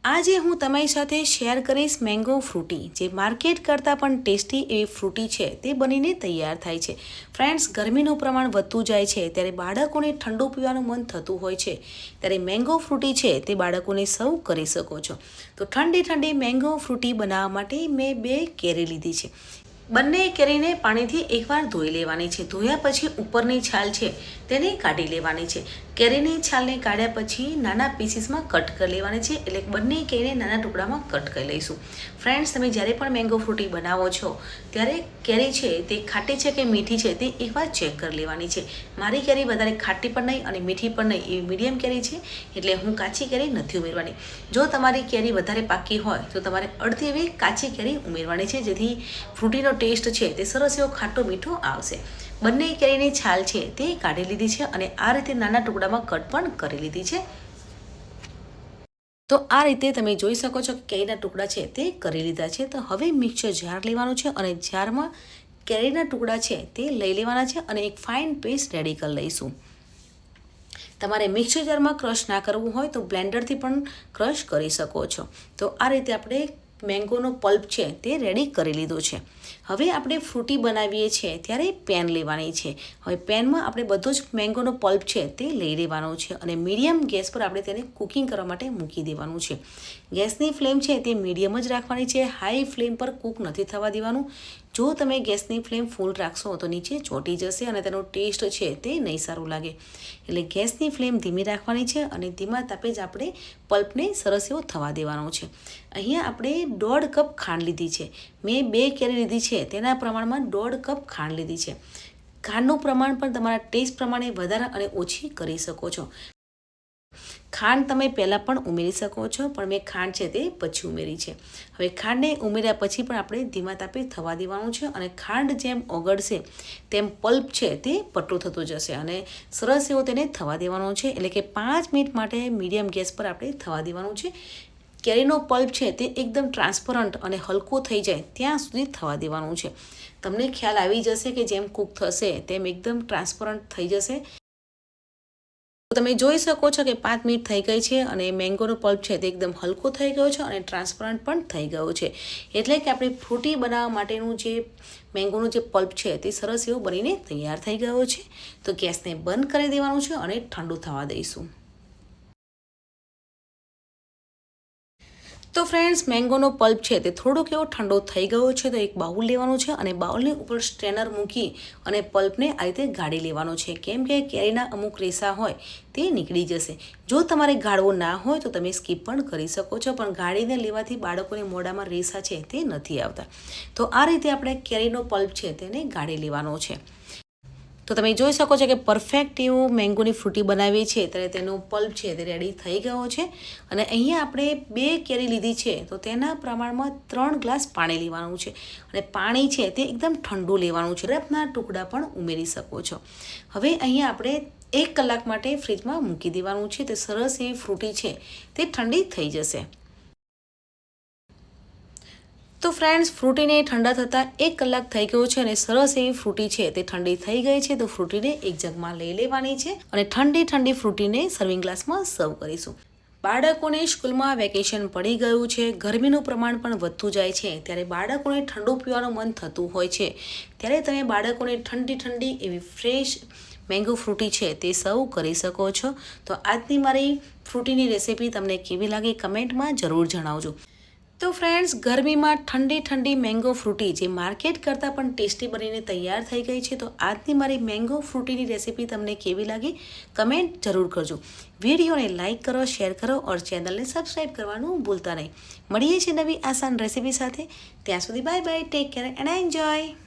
આજે હું તમારી સાથે શેર કરીશ મેંગો ફ્રૂટી, જે માર્કેટ કરતાં પણ ટેસ્ટી એવી ફ્રૂટી છે તે બનીને તૈયાર થાય છે. ફ્રેન્ડ્સ, ગરમીનું પ્રમાણ વધતું જાય છે ત્યારે બાળકોને ઠંડુ પીવાનું મન થતું હોય છે, ત્યારે મેંગો ફ્રૂટી છે તે બાળકોને સર્વ કરી શકો છો. તો ઠંડી ઠંડી મેંગો ફ્રૂટી બનાવવા માટે મેં 2 કેરી લીધી છે. બંને કેરીને પાણીથી એકવાર ધોઈ લેવાની છે. ધોયા પછી ઉપરની છાલ છે તેને કાઢી લેવાની છે. કેરીની છાલને કાઢ્યા પછી નાના પીસીસમાં કટ કરી લેવાની છે, એટલે બંને કેરીને નાના ટુકડામાં કટ કરી લઈશું. ફ્રેન્ડ્સ, તમે જ્યારે પણ મેંગો ફ્રૂટી બનાવો છો ત્યારે કેરી છે તે ખાટી છે કે મીઠી છે તે એકવાર ચેક કરી લેવાની છે. મારી કેરી વધારે ખાટી પણ નહીં અને મીઠી પણ નહીં, એવી મીડિયમ કેરી છે, એટલે હું કાચી કેરી નથી ઉમેરવાની. જો તમારી કેરી વધારે પાકી હોય તો તમારે અડધી એવી કાચી કેરી ઉમેરવાની છે, જેથી ફ્રૂટીનો ટેસ્ટ છે તે સરસ એવો ખાટો મીઠો આવશે. બંને કેરીની છાલ છે તે કાઢી લીધી છે અને આ રીતે નાના ટુકડામાં કટ પણ કરી લીધી છે. તો આ રીતે તમે જોઈ શકો છો કે કેરીના ટુકડા છે તે કરી લીધા છે. તો હવે મિક્સર જાર લેવાનું છે અને જારમાં કેરીના ટુકડા છે તે લઈ લેવાના છે અને એક ફાઇન પેસ્ટ રેડી કરી લઈશું. તમારે મિક્સર જારમાં ક્રશ ના કરવું હોય તો બ્લેન્ડરથી પણ ક્રશ કરી શકો છો. તો આ રીતે આપણે મેંગોનો પલ્પ છે તે રેડી કરી લીધો છે. હવે આપણે ફ્રૂટી બનાવીએ છીએ ત્યારે પેન લેવાની છે. હવે પેનમાં આપણે બધો જ મેંગોનો પલ્પ છે તે લઈ લેવાનો છે અને મીડિયમ ગેસ પર આપણે તેને કુકિંગ કરવા માટે મૂકી દેવાનું છે. ગેસની ફ્લેમ છે તે મીડિયમ જ રાખવાની છે, હાઈ ફ્લેમ પર કૂક નથી થવા દેવાનું. જો તમે ગેસની ફ્લેમ ફૂલ રાખશો તો નીચે ચોંટી જશે અને તેનો ટેસ્ટ છે તે નહીં સારું લાગે. એટલે ગેસની ફ્લેમ ધીમી રાખવાની છે અને ધીમા તાપે જ આપણે પલ્પને સરસ એવો થવા દેવાનો છે. અહીંયા આપણે 1.5 કપ ખાંડ લીધી છે. મેં 2 કેરી લીધી છે તેના પ્રમાણમાં 1.5 કપ ખાંડ લીધી છે. ખાંડનું પ્રમાણ પણ તમારા ટેસ્ટ પ્રમાણે વધારે અને ઓછી કરી શકો છો. ખાંડ તમે પહેલાં પણ ઉમેરી શકો છો, પણ મેં ખાંડ છે તે પછી ઉમેરી છે. હવે ખાંડને ઉમેર્યા પછી પણ આપણે ધીમા તાપે થવા દેવાનું છે અને ખાંડ જેમ ઓગળશે તેમ પલ્પ છે તે પતલું થતું જશે અને સરસ એવો તેને થવા દેવાનો છે. એટલે કે 5 મિનિટ માટે મીડિયમ ગેસ પર આપણે થવા દેવાનું છે. કેરીનો પલ્પ છે તે એકદમ ટ્રાન્સપરન્ટ અને હલકો થઈ જાય ત્યાં સુધી થવા દેવાનું છે. તમને ખ્યાલ આવી જશે કે જેમ કૂક થશે તેમ એકદમ ટ્રાન્સપરન્ટ થઈ જશે. તમે જોઈ શકો છો કે 5 મિનિટ થઈ ગઈ છે અને મેંગોનો પલ્પ છે તે એકદમ હલકો થઈ ગયો છે અને ટ્રાન્સપરન્ટ પણ થઈ ગયો છે. એટલે કે આપણે ફ્રૂટી બનાવવા માટેનું જે મેંગોનું જે પલ્પ છે તે સરસ એવો બનીને તૈયાર થઈ ગયો છે. તો ગેસને બંધ કરી દેવાનું છે અને ઠંડુ થવા દઈશું. તો ફ્રેન્ડ્સ, મેંગોનો પલ્પ છે તે થોડોક એવો ઠંડો થઈ ગયો છે. તો એક બાઉલ લેવાનું છે અને બાઉલની ઉપર સ્ટ્રેનર મૂકી અને પલ્પને આ રીતે ગાળી લેવાનો છે, કેમ કે કેરીના અમુક રેસા હોય તે નીકળી જશે. જો તમારે ગાળવો ના હોય તો તમે સ્કીપ પણ કરી શકો છો, પણ ગાળીને લેવાથી બાળકોને મોઢામાં રેસા છે તે નથી આવતા. તો આ રીતે આપણે કેરીનો પલ્પ છે તેને ગાળી લેવાનો છે. તો તમે જોઈ શકો છો કે પરફેક્ટ એવું મેંગોની ફ્રૂટી બનાવી છે ત્યારે તેનો પલ્પ છે તે રેડી થઈ ગયો છે. અને અહીંયા આપણે 2 કેરી લીધી છે તો તેના પ્રમાણમાં 3 ગ્લાસ પાણી લેવાનું છે અને પાણી છે તે એકદમ ઠંડુ લેવાનું છે. બરફના ટુકડા પણ ઉમેરી શકો છો. હવે અહીંયા આપણે 1 કલાક માટે ફ્રીજમાં મૂકી દેવાનું છે. તે સરસ એવી ફ્રૂટી છે તે ઠંડી થઈ જશે. તો ફ્રેન્ડ્સ, ફ્રૂટીને ઠંડા થતાં 1 કલાક થઈ ગયો છે અને સરસ એવી ફ્રૂટી છે તે ઠંડી થઈ ગઈ છે. તો ફ્રૂટીને એક જગમાં લઈ લેવાની છે અને ઠંડી ઠંડી ફ્રૂટીને સર્વિંગ ગ્લાસમાં સર્વ કરીશું. બાળકોને સ્કૂલમાં વેકેશન પડી ગયું છે, ગરમીનું પ્રમાણ પણ વધતું જાય છે, ત્યારે બાળકોને ઠંડુ પીવાનું મન થતું હોય છે, ત્યારે તમે બાળકોને ઠંડી ઠંડી એવી ફ્રેશ મેંગો ફ્રૂટી છે તે સર્વ કરી શકો છો. તો આજની મારી ફ્રૂટીની રેસીપી તમને કેવી લાગી કમેન્ટમાં જરૂર જણાવજો. તો ફ્રેન્ડ્સ, ગરમીમાં ઠંડી ઠંડી મેંગો ફ્રૂટી જે માર્કેટ કરતાં પણ ટેસ્ટી બનીને તૈયાર થઈ ગઈ છે. તો આજની મારી મેંગો ફ્રૂટીની રેસીપી તમને કેવી લાગી કમેન્ટ જરૂર કરજો. વિડીયોને લાઇક કરો, શેર કરો ઓર ચેનલને સબસ્ક્રાઈબ કરવાનું ભૂલતા નહીં. મળીએ છીએ નવી આસાન રેસીપી સાથે. ત્યાં સુધી bye bye, take care and enjoy.